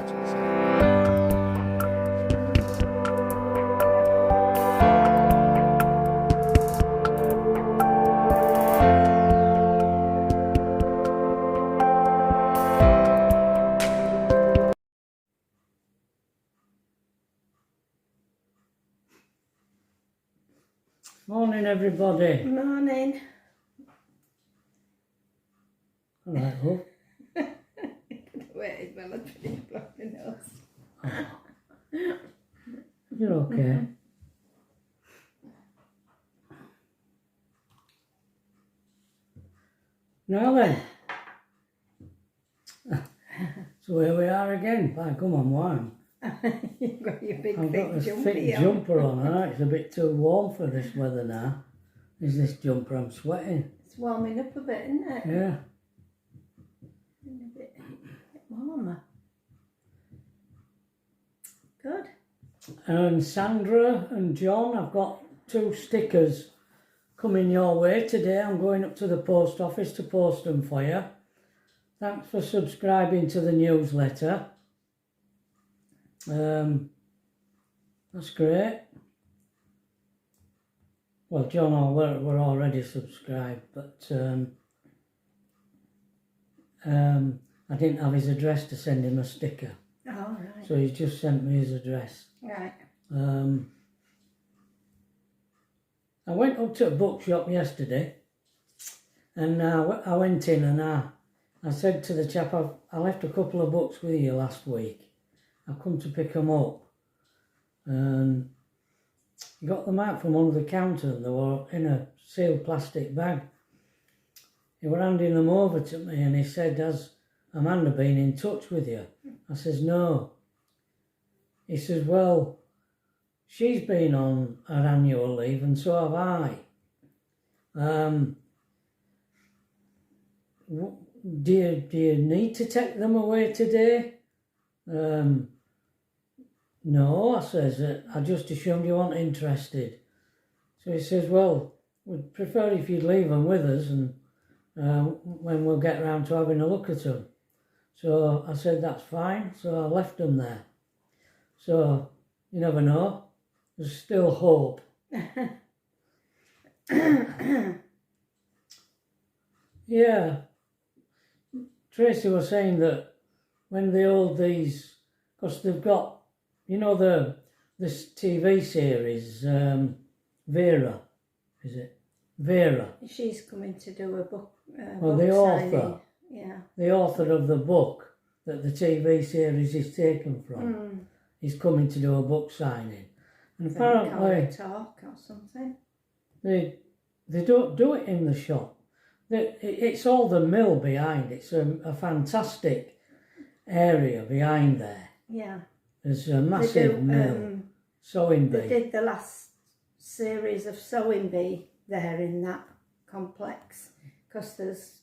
that's what he said. Morning, everybody. Morning. All right, love. Wait, well, I've finished blowing nose. You're okay. Now then. So here we are again. Bye, come on, wine. You've got your big I've got this jumper thick on. jumper on, alright? It's a bit too warm for this weather now. Is this jumper? I'm sweating. It's warming up a bit, isn't it? Yeah. A bit warmer. Good. And Sandra and John, I've got 2 stickers coming your way today. I'm going up to the post office to post them for you. Thanks for subscribing to the newsletter. That's great. Well, John, we're already subscribed, but I didn't have his address to send him a sticker. Oh, right. So he's just sent me his address. Right. I went up to a bookshop yesterday, and I went in and I said to the chap, I left a couple of books with you last week. I've come to pick them up. And he got them out from under the counter and they were in a sealed plastic bag. He were handing them over to me and he said, has Amanda been in touch with you? I says, no. He says, well, she's been on her annual leave and so have I. Do you need to take them away today? No, I says, I just assumed you weren't interested. So he says, well, we'd prefer if you'd leave them with us and when we'll get round to having a look at them. So I said, that's fine. So I left them there. So you never know. There's still hope. Yeah. Tracy was saying that when they hold these, because they've got, you know, this TV series, Vera, is it? Vera. She's coming to do a book. Well, book the signing. author. Yeah. The author of the book that the TV series is taken from is coming to do a book signing. And apparently talk or something. They don't do it in the shop. It's all the mill behind. It's a fantastic area behind there. Yeah. There's a massive mill, sewing bee. They did the last series of sewing bee there in that complex because there's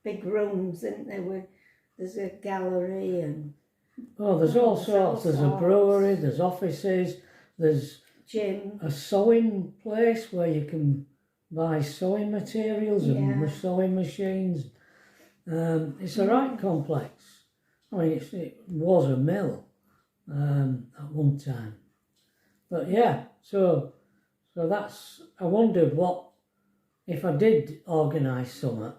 big rooms, isn't there? There's a gallery and... Oh, there's all sorts. There's a brewery, there's offices, there's gym. A sewing place where you can buy sewing materials and sewing machines. It's a right complex. I mean, it was a mill at one time. But yeah, so that's, I wondered what, if I did organise something.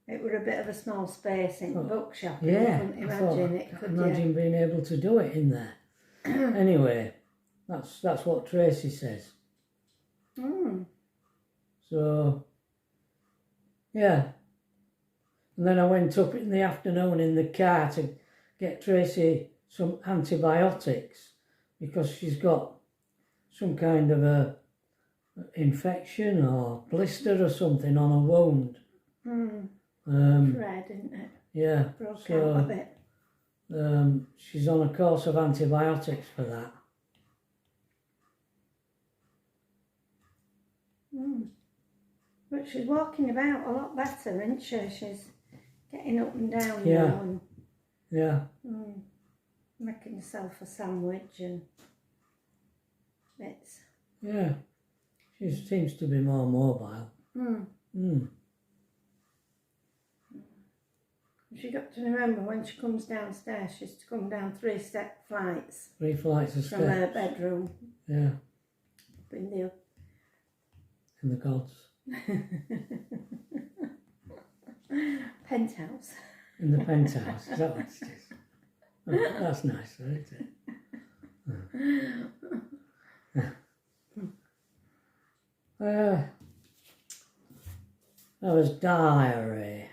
It were a bit of a small space in the bookshop. Yeah, You couldn't imagine it, could you? Imagine being able to do it in there. Anyway, that's what Tracy says. So, yeah. And then I went up in the afternoon in the car to get Tracy some antibiotics because she's got some kind of a infection or blister or something on a wound. Red, isn't it? Yeah. Broke out a bit. She's on a course of antibiotics for that. But she's walking about a lot better, isn't she? She's getting up and down Yeah. now and Yeah. making herself a sandwich and bits. Yeah. She seems to be more mobile. She got to remember when she comes downstairs, she's to come down 3 step flights 3 flights of from steps. her bedroom. Yeah. Up in the In the gods. penthouse. In the penthouse. Is that what it is? Oh, that's nice, isn't it? That was diary.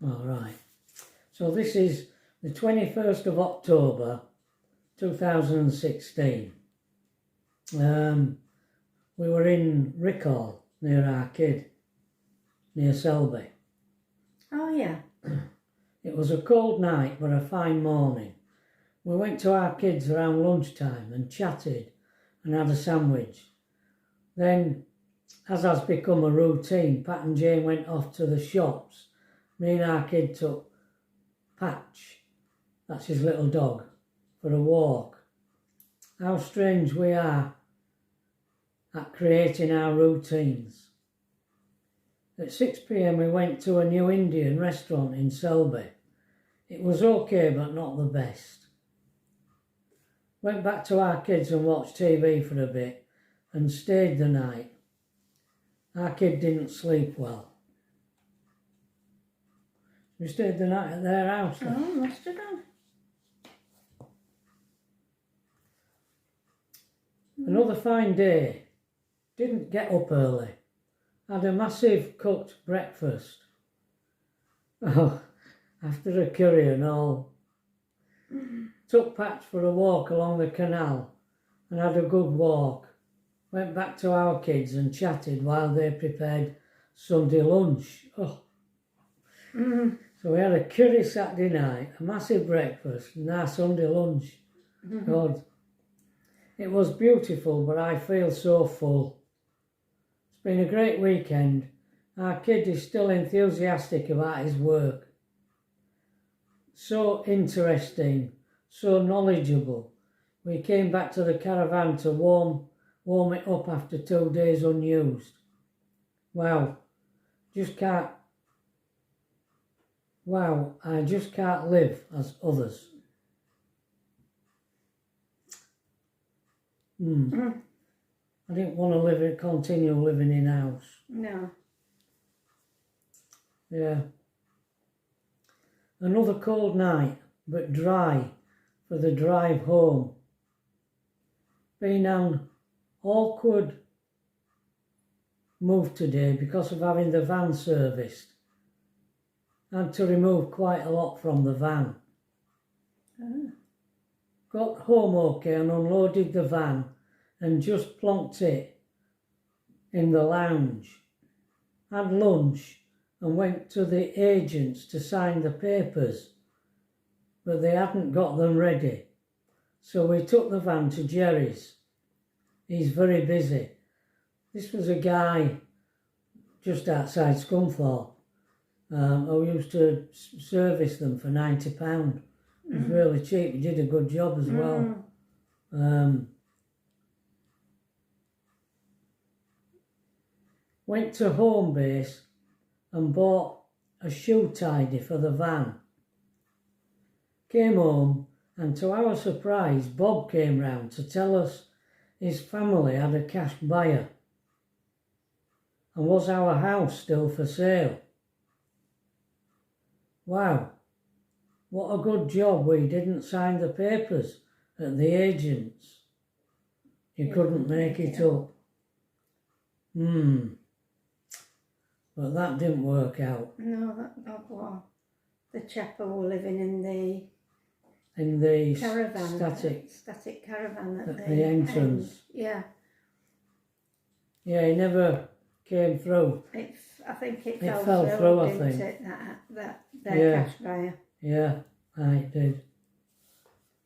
All right. So this is the 21st of October 2016. We were in Rickhall near Arcade, near Selby. Oh yeah. It was a cold night but a fine morning. We went to our kids around lunchtime and chatted and had a sandwich. Then, as has become a routine, Pat and Jane went off to the shops. Me and our kid took Patch, that's his little dog, for a walk. How strange we are at creating our routines. At 6 p.m. we went to a new Indian restaurant in Selby. It was okay but not the best. Went back to our kids and watched TV for a bit and stayed the night. Our kid didn't sleep well. We stayed the night at their house. Oh, must have done. Another fine day. Didn't get up early. Had a massive cooked breakfast. Oh, after a curry and all. Took Patch for a walk along the canal and had a good walk. Went back to our kids and chatted while they prepared Sunday lunch. Oh. So we had a curry Saturday night, a massive breakfast and our Sunday lunch. God. It was beautiful, but I feel so full. It's been a great weekend. Our kid is still enthusiastic about his work. So interesting, so knowledgeable. We came back to the caravan to warm it up after 2 days unused. Wow, I just can't live as others. I didn't want to continue living in house. No. Yeah. Another cold night, but dry for the drive home. Been an awkward move today because of having the van serviced. Had to remove quite a lot from the van. Got home okay and unloaded the van and just plonked it in the lounge. Had lunch and went to the agents to sign the papers, but they hadn't got them ready. So we took the van to Jerry's. He's very busy. This was a guy just outside Scunthorpe who used to service them for £90. It was really cheap. He did a good job as well. Went to home base and bought a shoe tidy for the van. Came home and to our surprise Bob came round to tell us his family had a cash buyer and was our house still for sale. Wow, what a good job we didn't sign the papers at the agents. You couldn't make it up. But that didn't work out. No, that was the chap who were living in the caravan, static caravan at the entrance. End. Yeah. Yeah, he never came through. I think it fell through, I think. Their cash buyer. Yeah, it did.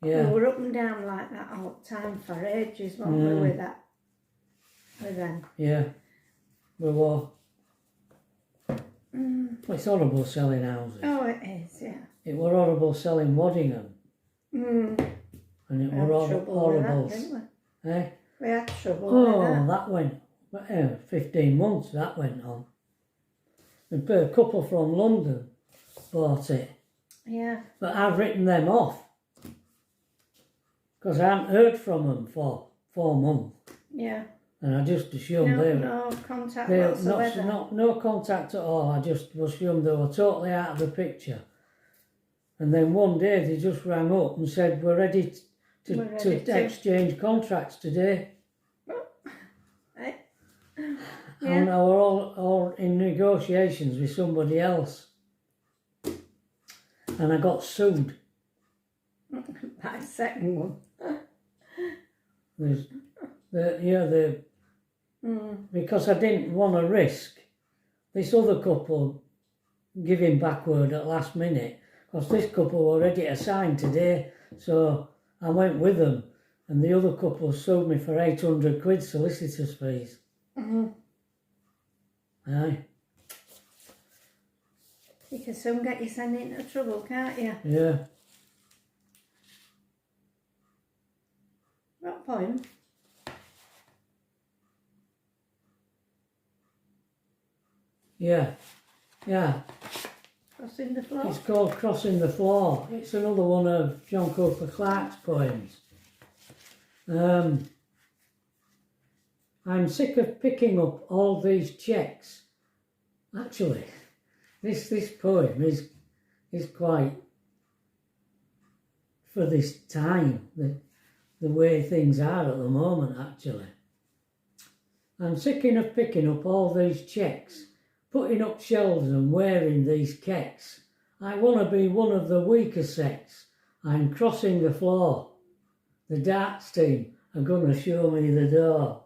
Yeah. We were up and down like that all the time for ages, weren't we, with them? Yeah, we were. It's horrible selling houses. Oh, it is, yeah. It were horrible selling Waddingham. And it were horrible. That, didn't we? We had trouble Oh, with that went 15 months. That went on. And a couple from London bought it, Yeah. but I've written them off because I haven't heard from them for 4 months, Yeah. and I just assumed No contact whatsoever. no contact at all. I just assumed they were totally out of the picture. And then one day they just rang up and said, we're ready to exchange contracts today. Yeah. And I were all in negotiations with somebody else. And I got sued. By the second one. Because I didn't want to risk this other couple giving backward at last minute. Because this couple were ready to sign today. So I went with them. And the other couple sued me for 800 quid solicitor's fees. Aye. You can soon get you sent into trouble, can't you? Yeah. What poem? Yeah. Crossing the floor? It's called Crossing the Floor. It's another one of John Cooper Clarke's poems. I'm sick of picking up all these checks. Actually, this poem is quite for this time, the way things are at the moment, actually. I'm sick of picking up all these checks, putting up shelves and wearing these kecks. I want to be one of the weaker sex. I'm crossing the floor. The darts team are going to show me the door.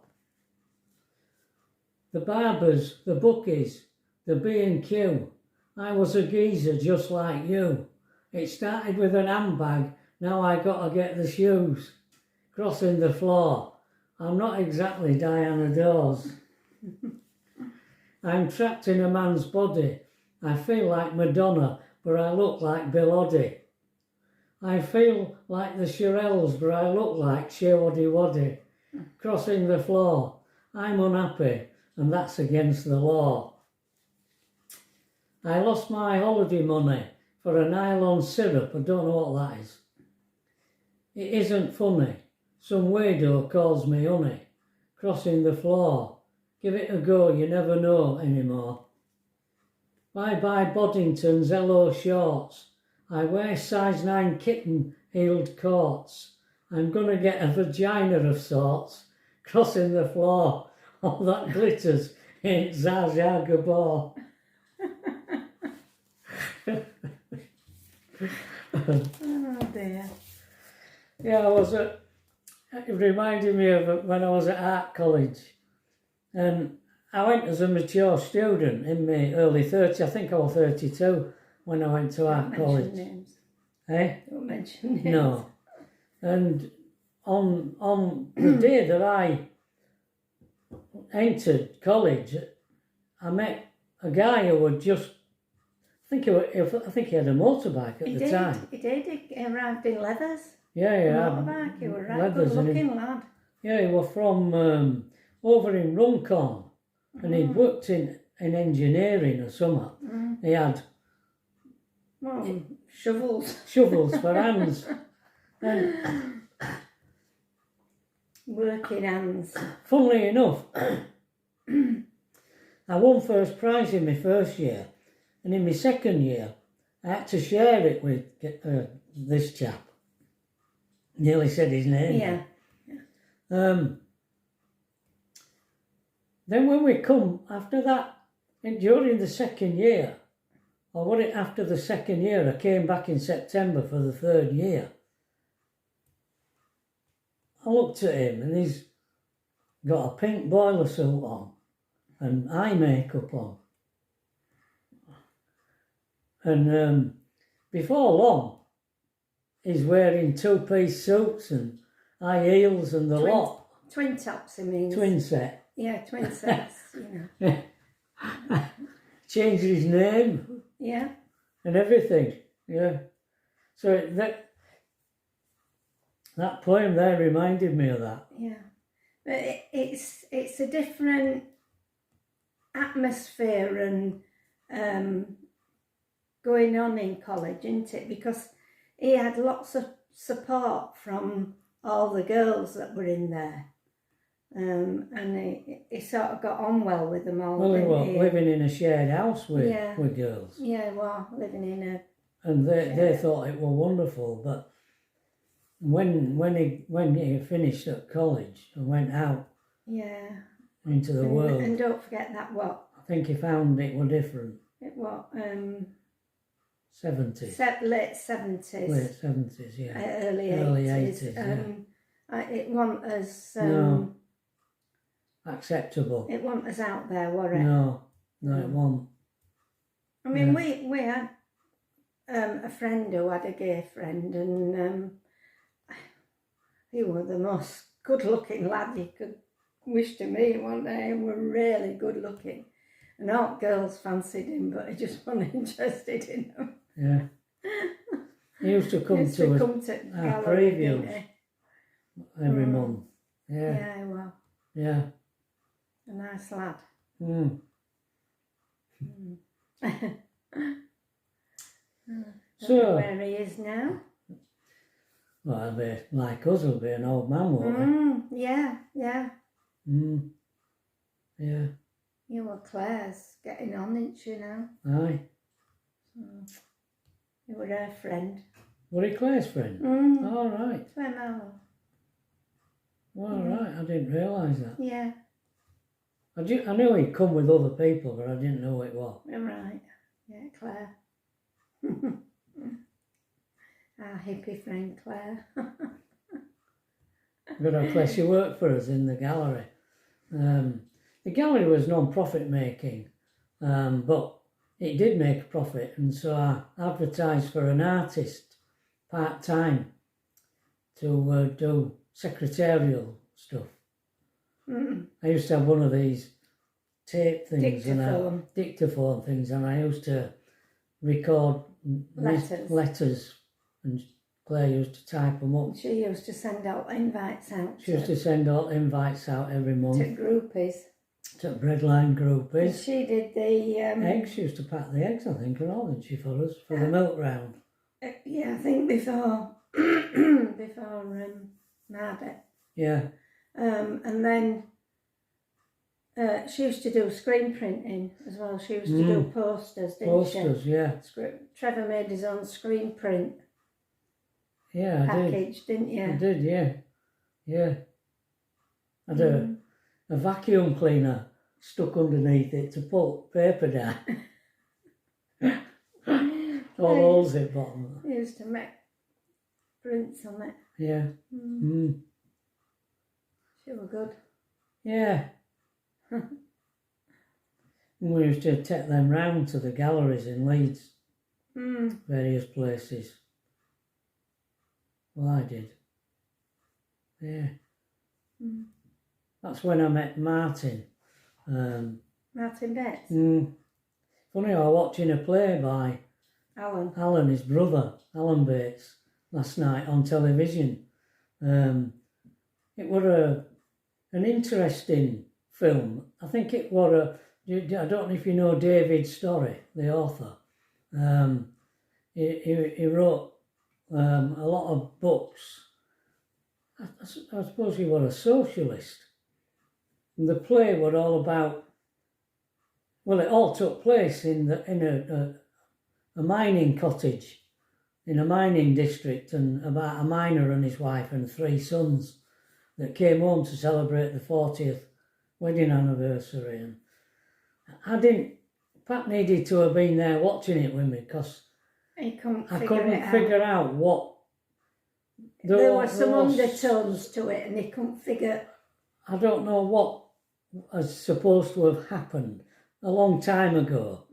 The barbers, the bookies, the B&Q. I was a geezer just like you. It started with an handbag, now I got to get the shoes. Crossing the floor. I'm not exactly Diana Dawes. I'm trapped in a man's body. I feel like Madonna, but I look like Bill Oddie. I feel like the Shirelles, but I look like Shewaddy Waddy. Crossing the floor. I'm unhappy, and that's against the law. I lost my holiday money for a nylon syrup. I don't know what that is. It isn't funny. Some weirdo calls me honey. Crossing the floor. Give it a go, you never know anymore. Bye-bye Boddington's LO shorts. I wear size 9 kitten-heeled coats. I'm gonna get a vagina of sorts. Crossing the floor. All that glitters ain't Zsa Zsa Gabor. Oh dear. Yeah, it reminded me of when I was at art college. And I went as a mature student in my early 30s. I think I was 32 when I went to art college. Names. Eh? Don't mention names. No. And on the day that I entered college, I met a guy who had just, I think he had a motorbike at the time. He did. He arrived in leathers. Yeah. Motorbike. He was a right good-looking lad. Yeah, he was from over in Runcorn, and he'd worked in engineering or something. He had shovels. Shovels for hands. And Working hands. funnily enough, I won first prize in my first year, and in my second year, I had to share it with this chap. Nearly said his name. Yeah. Then when we come after that, and during the second year, or after the second year, I came back in September for the third year. I looked at him and he's got a pink boiler suit on and eye makeup on. And before long, he's wearing two-piece suits and high heels and the lot. Twin tops, I mean. Twin set. Yeah, twin sets, you know. Changed his name. Yeah. And everything, yeah. So that poem there reminded me of that. Yeah. But it's a different atmosphere and going on in college, isn't it? Because he had lots of support from all the girls that were in there. And he sort of got on well with them all. Well, he was living in a shared house with girls. Yeah, well, living in a... And they thought it was wonderful, but when he finished at college and went out into the world... And don't forget that what? I think he found it was different. It what? 70s. Late 70s. Late 70s, yeah. Early 80s, yeah. It wasn't as... no. Acceptable. It wasn't as out there, was it? No, it wasn't. I mean, we had a friend who had a gay friend, and he was the most good-looking lad you could wish to meet, wasn't he? He was really good-looking. And all girls fancied him, but he just wasn't interested in them. Yeah. He used to come to our previews every month. Yeah. Yeah, well. Yeah. A nice lad. So where he is now? Well, he'll be like us, he'll be an old man, won't he? Yeah. Yeah. You were Claire's getting on, isn't she now? Aye. You were her friend. Were he Claire's friend? All right. All right, I didn't realise that. Yeah. I knew he'd come with other people, but I didn't know who it was. Right. Yeah, Claire. Our hippie friend Claire. But of course, she worked for us in the gallery. The gallery was non-profit making, but it did make a profit, and so I advertised for an artist part-time to do secretarial stuff. I used to have one of these tape things, dictaphone things, and I used to record letters, and Claire used to type them up. She used to send out invites out. She used to send out invites out every month. To groupies. To breadline groupies. And she did the... eggs. She used to pack the eggs, I think, and all, didn't she, for us, for the milk round? Yeah, I think before Margaret. Yeah. And then she used to do screen printing as well. She used to do posters, didn't she? Posters, yeah. Trevor made his own screen print package, didn't you? I did, yeah. Yeah. I had a vacuum cleaner stuck underneath it to put paper down. All holes at the bottom. He used to make prints on it. Yeah. She was good. Yeah. We used to take them round to the galleries in Leeds. Various places. Well, I did. Yeah. That's when I met Martin. Martin Betts? Funny, I was watching a play by Alan, his brother, Alan Bates, last night on television. It was an interesting film. I think it was I don't know if you know David Storey, the author. He wrote a lot of books. I suppose he was a socialist. And the play was all about, well, it all took place in a mining cottage in a mining district, and about a miner and his wife and 3 sons that came home to celebrate the 40th wedding anniversary. And Pat needed to have been there watching it with me, because I couldn't figure out what... There were some undertones to it, and he couldn't figure... I don't know what was supposed to have happened a long time ago.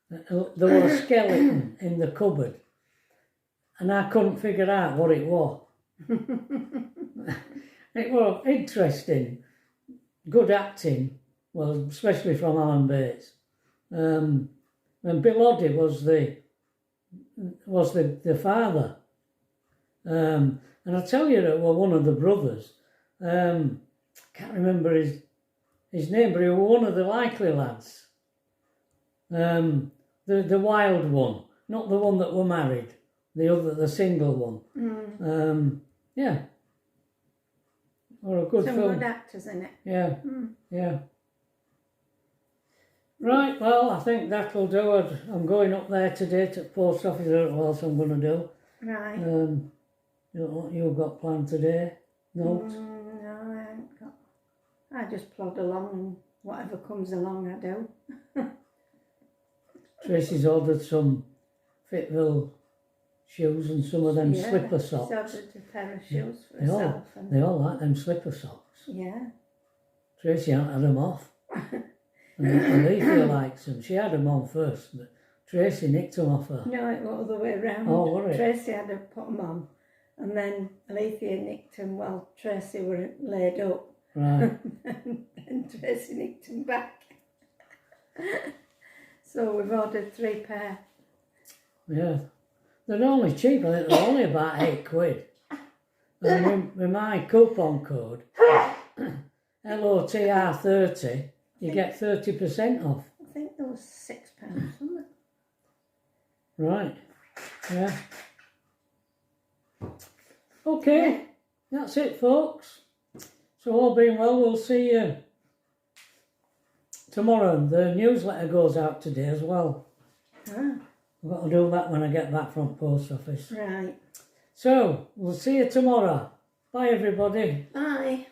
There was a skeleton in the cupboard, and I couldn't figure out what it was. It was interesting, good acting, well, especially from Alan Bates. And Bill Oddie was the father. And I tell you, it was one of the brothers. can't remember his name, but he was one of the likely lads. The wild one, not the one that were married, the single one. Yeah. Or a good Some film. good actors in it. Yeah, yeah. Right, well, I think that'll do it. I'm going up there today to the post office. I don't know what else I'm going to do. Right. You know what you've got planned today? No? No, I haven't got. I just plod along and whatever comes along I do. Tracy's ordered some FITVILLE shoes and some of them slipper socks. She's ordered a pair of shoes for herself. They all like them slipper socks. Yeah. Tracy hasn't had them off. And Alethea likes them. She had them on first, but Tracy nicked them off her. No, it was the other way around. Oh, was it? Tracy had to put them on, and then Alethea nicked them while Tracy were laid up. Right. and Tracy nicked them back. So we've ordered 3 pair. Yeah. They're only cheap. I think they're only about £8. And with my coupon code, LOTR30, you get 30% off. I think there was £6, wasn't it? Right. Yeah. Okay. That's it, folks. So all being well, we'll see you tomorrow. The newsletter goes out today as well. Ah. I've got to do that when I get back from post office. Right. So, we'll see you tomorrow. Bye, everybody. Bye.